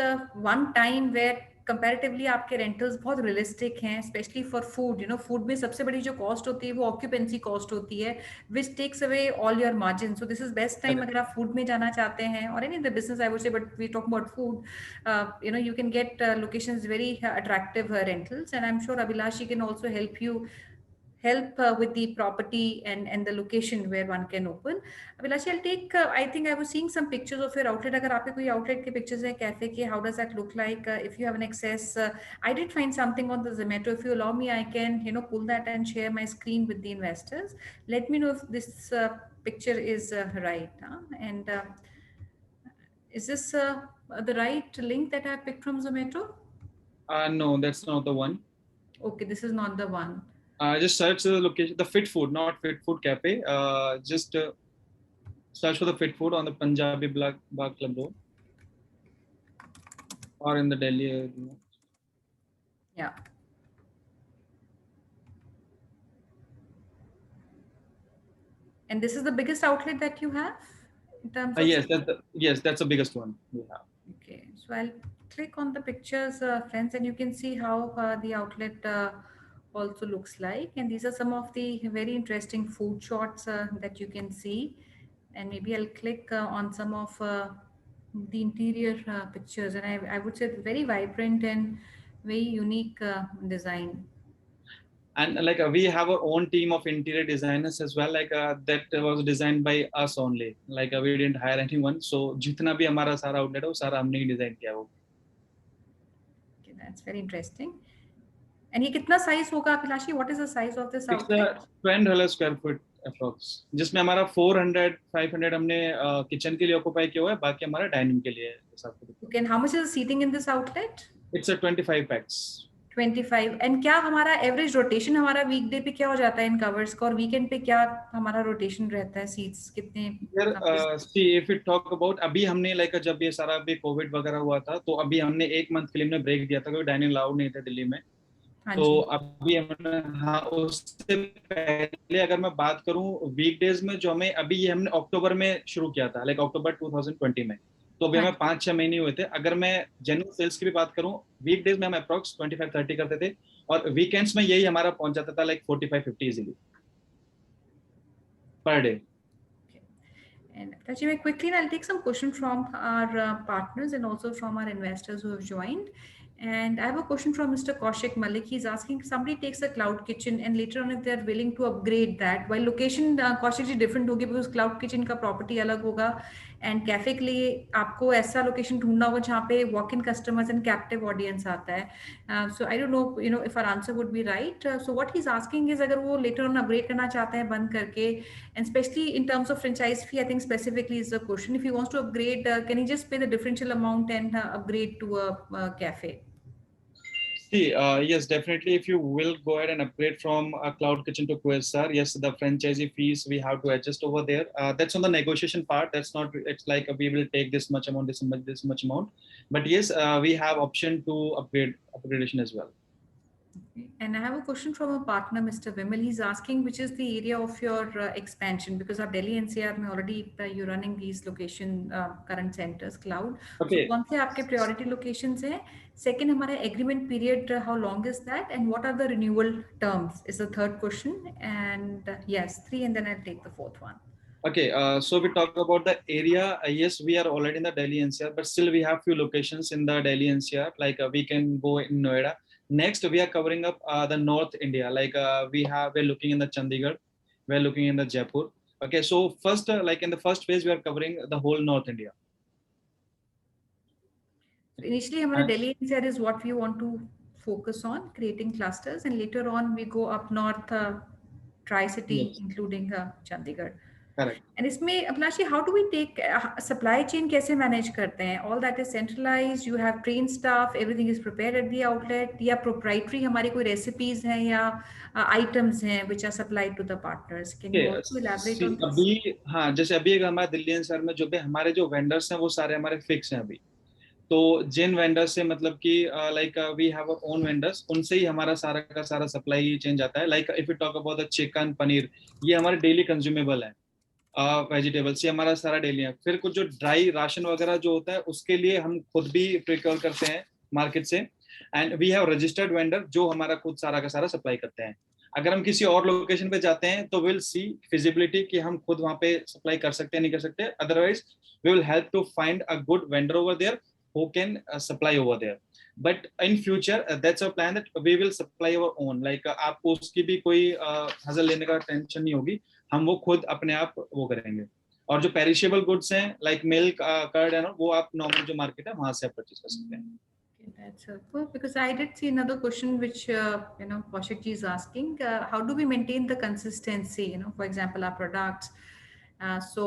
one time where comparatively आपके rentals बहुत realistic हैं, especially for food. You know, food में सबसे बड़ी जो cost होती है वो occupancy cost होती है, which takes away all your margin. So this is best time अगर आप food में जाना चाहते हैं, or any other business I would say, but we talk about food. You know, you can get locations very attractive rentals, and I'm sure Abhilashi can also help with the property and the location where one can open. Abhilashi, I'll take, I think I was seeing some pictures of your outlet. अगर आपके कोई outlet के pictures हैं cafe के, how does that look like? If you have an access, I did find something on the Zomato. If you allow me, I can, you know, pull that and share my screen with the investors. Let me know if this picture is right. And is this the right link that I picked from Zomato? No, that's not the one. Okay, this is not the one. Just search the location, the Fit Food, not Fit Food Cafe. Just search for the Fit Food on the Punjabi Baag Club Road, or in the Delhi area. Yeah. And this is the biggest outlet that you have in terms of? Yes, that's the biggest one we have. Okay, so I'll click on the pictures, friends, and you can see how the outlet also looks like. And these are some of the very interesting food shots that you can see. And maybe I'll click on some of the interior pictures. And I would say very vibrant and very unique design. And like we have our own team of interior designers as well, like that was designed by us only, like we didn't hire anyone, so jitna bhi hamara sara outlet hai wo sara humne hi design kiya wo. Okay, that's very interesting. And ये कितना size होगा Abhilashi? What is the size of this outlet? It's a 12 square foot approx, जिसमें हमारा 400-500 हमने kitchen के लिए occupy किया हुआ है, बाकी हमारा डाइनिंग के लिए है। Okay, and how much is the seating in this outlet? It's a 25 packs. 25. And क्या हमारा एवरेज रोटेशन हमारा वीकडे पे क्या हो जाता है इन कवर्स का, और वीकेंड पे क्या हमारा रोटेशन रहता है, सीट्स कितने? See, if we talk about, अभी हमने लाइक जब ये सारा अभी कोविड वगैरह हुआ था, तो अभी हमने 1 मंथ के लिए हमने ब्रेक दिया था, क्योंकि डाइनिंग अलाउड नहीं था दिल्ली में। तो अभी हमने, हाँ, उससे पहले अगर मैं बात करूं वीकडेज में, जो हमें अभी ये हमने अक्टूबर में शुरू किया था, लाइक अक्टूबर 2020 में, तो अभी हमें 5-6 महीने हुए थे। अगर मैं जनरल सेल्स की भी बात करूं, वीकडेज में हम अप्रॉक्स 25-30 करते थे, और वीकेंड्स में यही हमारा पहुंच जाता था like 45-50 easily per day. And quickly, I'll take some questions from our partners and also from our investors who have joined. And I have a question from Mr. Kaushik Malik. He's asking, somebody takes a cloud kitchen and later on if they're willing to upgrade that, while location Kaushik ji different होगी because cloud kitchen का property अलग होगा and cafe के लिए आपको ऐसा location ढूंढना होगा जहाँ पे walk-in customers and captive audience आता है. So I don't know, if our answer would be right. So what he's asking is अगर वो later on upgrade करना चाहते हैं बंद करके, and especially in terms of franchise fee, I think specifically is the question. If he wants to upgrade, can he just pay the differential amount and upgrade to a cafe? See, yes, definitely. If you will go ahead and upgrade from a cloud kitchen to QSR, yes, the franchisee fees we have to adjust over there. That's on the negotiation part. That's not. It's like we will take this much amount, this much amount. But yes, we have option to upgradation as well. Okay. And I have a question from a partner, Mr. Vimal. He's asking which is the area of your expansion, because of Delhi NCR में already you're running these location current centers cloud. Okay. So कौन से आपके priority locations हैं? Second, हमारा agreement period, how long is that? And what are the renewal terms? Is the third question. And yes, 3, and then I'll take the fourth one. Okay, so we talk about the area. Yes, we are already in the Delhi NCR, but still we have few locations in the Delhi NCR. Like we can go in Noida. Next, we are covering up the North India. Like we're looking in the Chandigarh, we're looking in the Jaipur. Okay, so first, like in the first phase, we are covering the whole North India. So initially, हमारा Delhi NCR is what we want to focus on, creating clusters, and later on we go up north, Tri-City, Yes. including Chandigarh. Correct. And इसमें Abhilashi, how do we take supply chain कैसे manage करते हैं? All that is centralized. You have trained staff. Everything is prepared at the outlet. या proprietary हमारी कोई recipes हैं या items हैं which are supplied to the partners. Can you also elaborate on this? अभी हाँ, जैसे अभी हमारे दिल्ली एनसीआर में जो भी हमारे जो वेंडर्स हैं वो सारे हमारे फिक्स हैं अभी. तो जिन वेंडर्स से मतलब कि like we have our own vendors, उनसे ही हमारा सारा का सारा सप्लाई चेंज आता है. Like if you talk about the chicken, paneer, ये हमारे डेली कंज्यूमेबल है. वेजिटेबल्स ये हमारा सारा डेली है. फिर कुछ जो ड्राई राशन वगैरह जो होता है उसके लिए हम खुद भी प्रिक्योर करते हैं मार्केट से. And we have registered vendor जो हमारा खुद सारा का सारा सप्लाई करते हैं. अगर हम किसी और लोकेशन पे जाते हैं तो विल सी फिजिबिलिटी कि हम खुद वहां पे सप्लाई कर सकते हैं नहीं कर सकते. Otherwise we will help to find a good vendor over there who can supply over there. But in future, that's our plan that we will supply our own. Like आपको उसकी भी कोई हज़ल लेने का टेंशन नहीं होगी. हम वो खुद अपने आप वो करेंगे. और जो पेरिशेबल गुड्स हैं, like milk, curd है ना, वो आप नॉर्मल जो मार्केट है वहाँ से आप परचेज कर सकते हैं. That's helpful, because I did see another question which Kaushik ji is asking. How do we maintain the consistency? For example, our products. So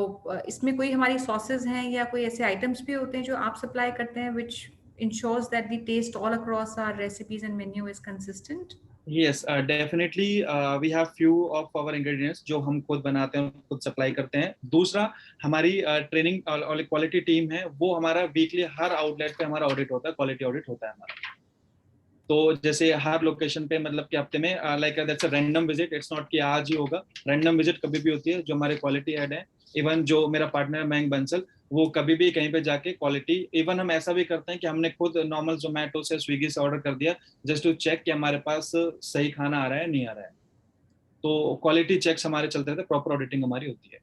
इसमें कोई हमारी sauces हैं या कोई ऐसे items भी होते हैं जो आप supply करते हैं which ensures that the taste all across our recipes and menu is consistent? Yes, definitely. We have few of our ingredients जो हम खुद बनाते हैं, खुद सप्लाई करते हैं. दूसरा, हमारी ट्रेनिंग और क्वालिटी टीम है, वो हमारा वीकली हर आउटलेट पे हमारा ऑडिट होता है, क्वालिटी ऑडिट होता है हमारा. तो जैसे हर लोकेशन पे मतलब कि हफ्ते में like that's a random visit. It's not कि आज ही होगा. रैंडम विजिट कभी भी होती है. जो हमारे क्वालिटी हेड है, इवन जो मेरा पार्टनर है मयंक बंसल, वो कभी भी कहीं पे जाके क्वालिटी, इवन हम ऐसा भी करते हैं कि हमने खुद नॉर्मल जोमेटो से, स्विगी से ऑर्डर कर दिया जस्ट टू चेक कि हमारे पास सही खाना आ रहा है नहीं आ रहा है. तो क्वालिटी चेक्स हमारे चलते रहते हैं, प्रॉपर ऑडिटिंग हमारी होती है.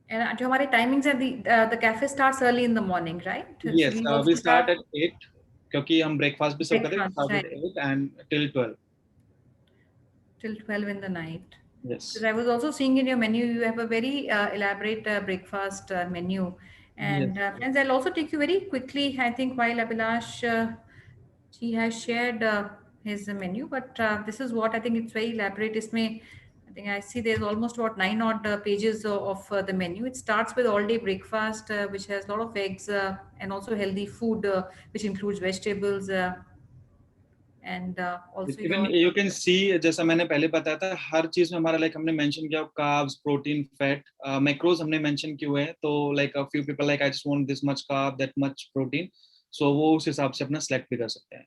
And जो हमारे timings है, the cafe starts early in the morning, right? Yes, we start at 8 क्योंकि हम ब्रेकफास्ट भी सब करते हैं. Breakfast, right. 8 and till 12. Till 12 in the night. Yes. Because I was also seeing in your menu, you have a very elaborate breakfast menu. And Yes. friends, I'll also take you very quickly, I think, while Abhilash, he has shared his menu, but this is what I think it's very elaborate. Isme, I think I see there's almost about 9 odd pages of the menu. It starts with all day breakfast, which has a lot of eggs and also healthy food, which includes vegetables. And also Even you can see, जैसा मैंने पहले बताया था, हर चीज में हमारा like हमने mention किया कार्ब्स, प्रोटीन, फैट, मैक्रोज हमने मेंशन किए हुए हैं. तो like a few people like I just want this much carb, that much protein, so वो उस हिसाब से अपना सेलेक्ट भी कर सकते हैं.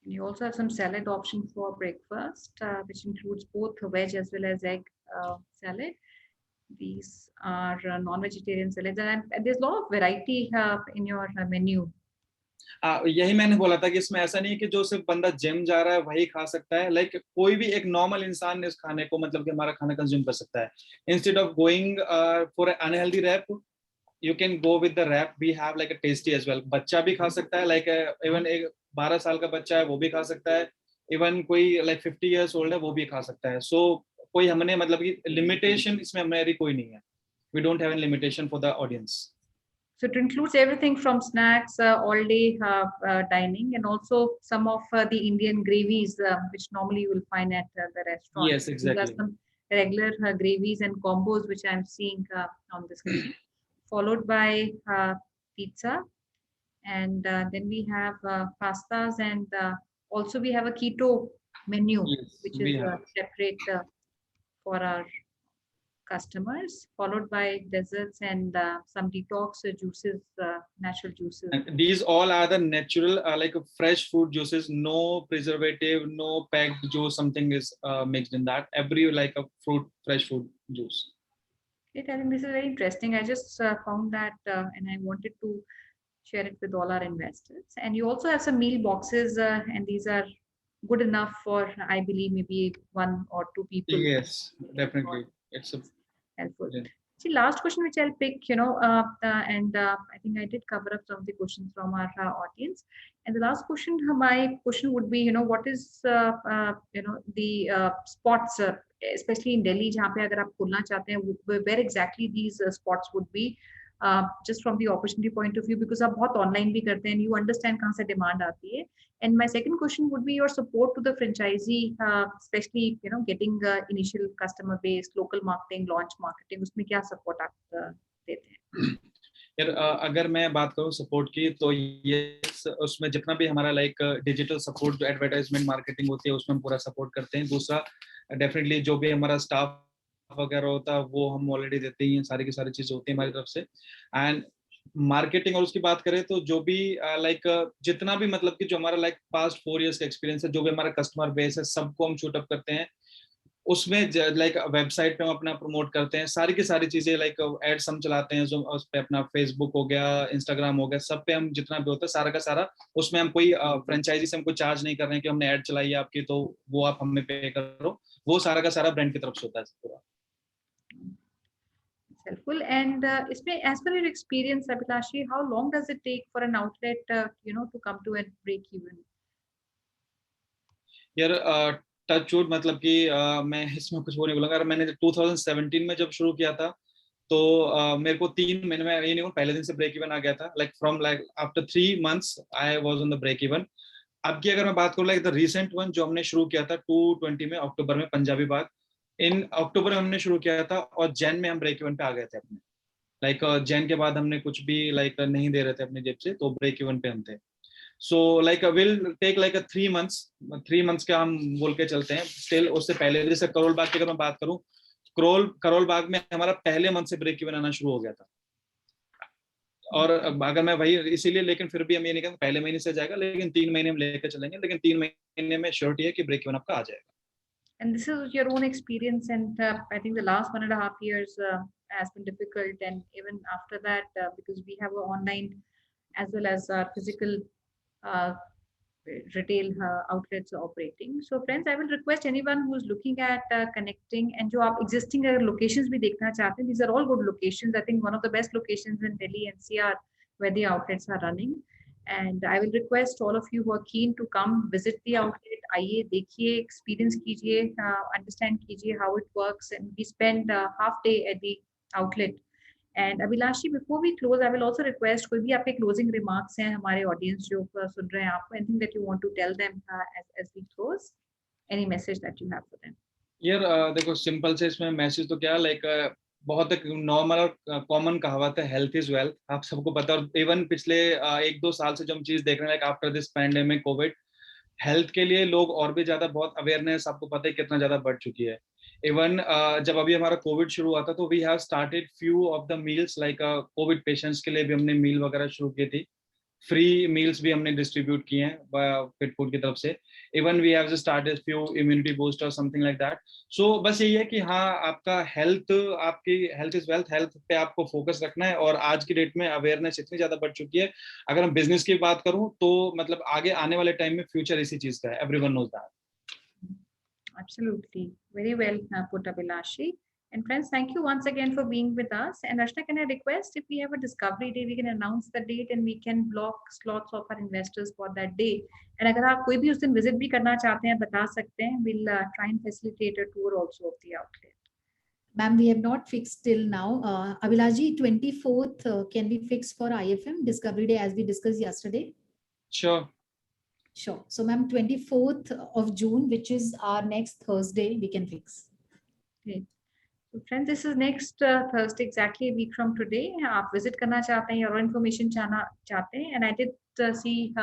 You also have some salad options for breakfast, which includes both veg as well as egg salad. These are non-vegetarian salads, and there's a lot of variety in your menu. यही मैंने बोला था कि इसमें ऐसा नहीं है कि जो सिर्फ बंदा जिम जा रहा है वही खा सकता है. लाइक कोई भी एक नॉर्मल इंसान इस खाने को मतलब कि हमारा खाना कंज्यूम कर सकता है. Instead of going for unhealthy wrap, you can go with the wrap. We have like a tasty as well. बच्चा भी खा सकता है, like even एक 12 साल का बच्चा है वो भी खा सकता है, even कोई like 50 years old है वो भी खा सकता है. So कोई हमने मतलब कि limitation इसमें हमारी कोई नहीं है. We don't have any limitation for the audience. So it includes everything from snacks, all day dining, and also some of the Indian gravies, which normally you will find at the restaurant. Yes, exactly. These are some regular gravies and combos which I'm seeing on the screen, followed by pizza. And then we have pastas, and also we have a keto menu, Yes, which we is have. separate for our customers, followed by desserts and some detox juices, natural juices. And these all are the natural, like fresh fruit juices, no preservative, no packed juice, something is mixed in that. Every like a fruit, fresh fruit juice. I think this is very interesting. I just found that and I wanted to share it with all our investors. And you also have some meal boxes, and these are good enough for, I believe, maybe 1 or 2 people. Yes, definitely. It's a Helpful. yeah. See, last question which I'll pick, and I think I did cover up some of the questions from our audience. And the last question, my question would be, what is, the spots, especially in Delhi, जहाँ पे अगर आप खोलना चाहते हैं, where exactly these spots would be, just from the opportunity point of view, because आप बहुत online भी करते हैं, and you understand कहाँ से demand आती है. And my second question would be your support to the franchisee, especially getting initial customer base, local marketing, launch marketing. उसमें क्या support आप देते हैं? यार अगर मैं बात करूँ सपोर्ट की तो ये उसमें जितना भी हमारा लाइक डिजिटल सपोर्ट जो एडवर्टाइजमेंट मार्केटिंग होती है उसमें हम पूरा सपोर्ट करते हैं. दूसरा डेफिनेटली जो भी हमारा स्टाफ वगैरह होता है वो हम ऑलरेडी देते ही हैं, सारी की सारी चीजें होती है हमारी तरफ से. एंड मार्केटिंग और उसकी बात करें तो जो भी लाइक जितना भी मतलब कि जो हमारा लाइक पास्ट 4 years का एक्सपीरियंस है, जो भी हमारा कस्टमर बेस है सबको हम शूट अप करते हैं. उसमें लाइक वेबसाइट पे हम अपना प्रमोट करते हैं, सारी की सारी चीजें लाइक एड्स हम चलाते हैं, जो उस पे अपना फेसबुक हो गया, इंस्टाग्राम हो गया, सब पे हम जितना भी होता है सारा का सारा उसमें हम कोई फ्रेंचाइजी से हम कोई चार्ज नहीं कर रहे हैं कि हमने ऐड चलाई है आपकी तो वो आप हमें पे करो. वो सारा का सारा ब्रांड की तरफ से होता है पूरा. Helpful. And इसमें, as per your experience, Abhilashi, how long does it take for an outlet, to come to a break even? यार टच वुड मतलब कि मैं इसमें कुछ वो नहीं बोलूंगा. मैंने 2017 में जब शुरू किया था तो मेरे को 3 महीने में ये नहीं पहले दिन से ब्रेक इवन आ गया था. Like from like after 3 months I was on the break even. अब की अगर मैं बात करूँ लाइक द रिसेंट वन जो हमने शुरू किया था 2020 में अक्टूबर में, पंजाबी बाग, इन अक्टूबर में हमने शुरू किया था और जैन में हम ब्रेक इवन पे आ गए थे अपने. लाइक जैन के बाद हमने कुछ भी लाइक नहीं दे रहे थे अपनी जेब से, तो ब्रेक इवन पे हम थे. So like will take like 3 months का हम बोल के चलते हैं. स्टिल उससे पहले जैसे करोल बाग की अगर मैं बात करूं, करोल बाग में हमारा पहले मंथ से ब्रेक इवन आना शुरू हो गया था. और अगर मैं वही इसीलिए, लेकिन फिर भी हम ये नहीं कहते पहले महीने से जाएगा, लेकिन 3 महीने हम लेकर चलेंगे, लेकिन 3 महीने में श्योरिटी है कि ब्रेक इवन आपका आ जाएगा. And this is your own experience, and I think the last 1.5 years has been difficult, and even after that, because we have an online as well as our physical uh, retail outlets operating. So friends, I will request anyone who is looking at connecting, and जो आप existing अगर locations भी देखना चाहते हैं, these are all good locations. I think one of the best locations in Delhi NCR where the outlets are running. And I will request all of you who are keen to come visit the outlet. आइए देखिए, experience कीजिए, understand कीजिए how it works, and we spend half day at the outlet. And Abhilashi, before we close, I will also request कोई भी आपके closing remarks हैं हमारे audience जो सुन रहे हैं आपको, anything that you want to tell them as we close, any message that you have for them. यार देखो सिंपल से इसमें मैसेज तो क्या लाइक बहुत एक नॉर्मल और कॉमन कहावत है, हेल्थ इज वेल्थ, आप सबको पता है. और इवन पिछले 1-2 साल से जो हम चीज देख रहे हैं like after this pandemic Covid, health के लिए लोग और भी ज्यादा बहुत अवेयरनेस आपको पता है कितना ज्यादा बढ़ चुकी है. इवन जब अभी हमारा कोविड शुरू हुआ था तो we have started few of the meals like covid patients के लिए भी हमने मील वगैरह शुरू की थी. फ्री मील्स भी हमने डिस्ट्रीब्यूट किए हैं फिट फूड की तरफ से. Even we have started few immunity booster something like that. So बस यही है कि हाँ आपका हेल्थ, आपकी हेल्थ इज वेल्थ, हेल्थ पे आपको फोकस रखना है. और आज की डेट में अवेयरनेस इतनी ज्यादा बढ़ चुकी है, अगर हम बिजनेस की बात करूं तो मतलब आगे आने वाले टाइम में फ्यूचर इसी चीज का है. Everyone knows that. Absolutely, very well put, Abhilashi. And friends, thank you once again for being with us. And Ashna, can I request if we have a discovery day, we can announce the date and we can block slots of our investors for that day. And अगर आप कोई भी उस दिन visit भी करना चाहते हैं, बता सकते हैं. We'll try and facilitate a tour also of the outlet. Ma'am, we have not fixed till now. Abhilashi, 24th can be fixed for IFM Discovery Day as we discussed yesterday. Sure. Sure. So, ma'am, 24th of June, which is our next Thursday, we can fix. Okay. So friends, this is next Thursday, exactly a week from today. आप visit करना चाहते हैं और information चाहते हैं, and I did see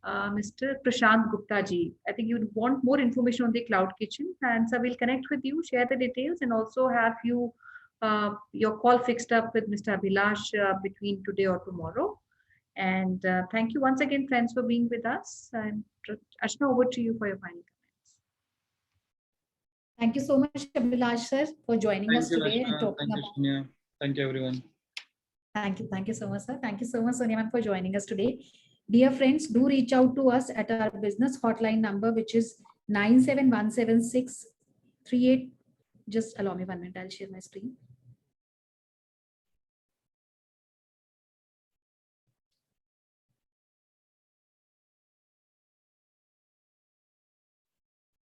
Mr. Prashant Gupta ji. I think you want more information on the cloud kitchen, and so we'll connect with you, share the details, and also have you your call fixed up with Mr. Abhilash between today or tomorrow. And thank you once again, friends, for being with us. And Ashna, over to you for your final comments. Thank you so much, Abhilash sir, for joining us today and talking Thank you, about. Sonia. Thank you, everyone. Thank you. Thank you so much, sir. Thank you so much, Sonia ma'am, for joining us today. Dear friends, do reach out to us at our business hotline number, which is 9717638. Just allow me 1 minute. I'll share my screen.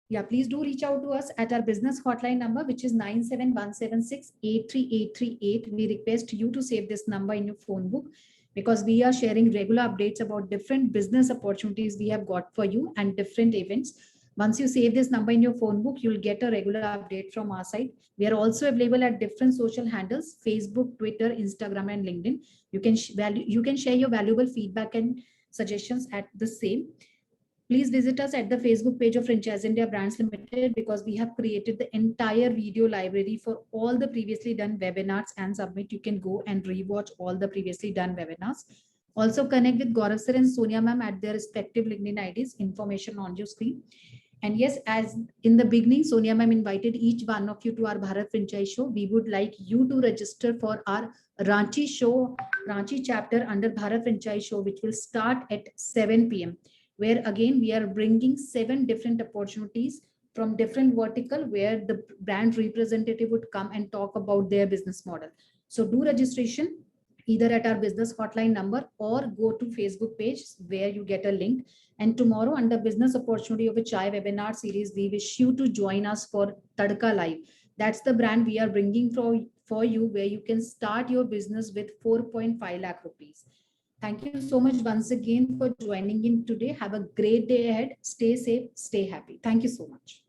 Yeah, please do reach out to us at our business hotline number, which is 97176838838. We request you to save this number in your phone book because we are sharing regular updates about different business opportunities we have got for you and different events. Once you save this number in your phone book, you'll get a regular update from our side. We are also available at different social handles: Facebook, Twitter, Instagram, and LinkedIn. You can share your valuable feedback and suggestions at the same. Please visit us at the Facebook page of Franchise India Brands Limited because we have created the entire video library for all the previously done webinars and submit. You can go and rewatch all the previously done webinars. Also connect with Gaurav sir and Sonia ma'am at their respective LinkedIn IDs, information on your screen. And yes, as in the beginning, Sonia ma'am invited each one of you to our Bharat Franchise Show. We would like you to register for our Ranchi show, Ranchi chapter under Bharat Franchise Show, which will start at 7 p.m. where again we are bringing 7 different opportunities from different vertical where the brand representative would come and talk about their business model. So do registration either at our business hotline number or go to Facebook page where you get a link. And tomorrow under business opportunity of a chai webinar series, we wish you to join us for Tadka Live. That's the brand we are bringing for you where you can start your business with 4.5 lakh rupees. Thank you so much once again for joining in today. Have a great day ahead. Stay safe, stay happy. Thank you so much.